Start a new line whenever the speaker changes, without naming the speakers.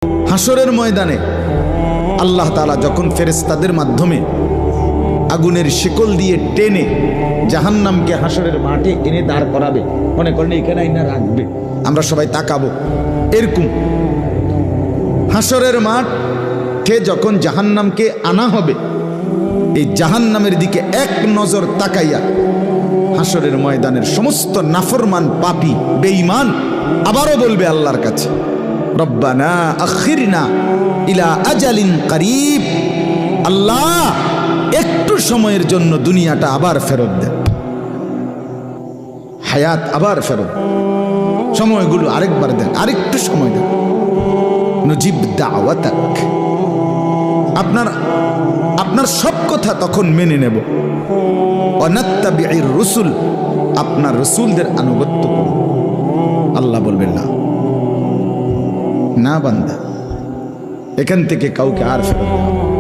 হাসরের ময়দানে আল্লাহ তাআলা যখন ফেরেশতাদের মাধ্যমে আগুনের শিকল দিয়ে টেনে জাহান্নামকে হাসরের মাঠে এনে দাঁড় করাবে, মনে করেন এখানে আইনা রাখবে, আমরা সবাই তাকাবো, এরকম হাসরের মাঠে যখন জাহান্নামকে আনা হবে, এই জাহান্নামের দিকে এক নজর তাকাইয়া হাসরের ময়দানের সমস্ত নাফরমান পাপী বেঈমান আবারও বলবে আল্লাহর কাছে, রব্বানা আখিরনা ইলা আজালিন করিব, আল্লাহ একটু সময়ের জন্য দুনিয়াটা আবার ফেরত দেন, হায়াত আবার ফেরত, সময়গুলো আরেকবার দেন, আরেকটু সময় দেন, নুজিব দাওয়াতাক, আপনার সব কথা তখন মেনে নেব, ওয়ানাত্তাবিউর রুসুল, আপনার রসুলদের আনুগত্য করব। আল্লাহ বলবেন না, না বান্দা, এখান থেকে কাউকে আর ফেরত দেওয়া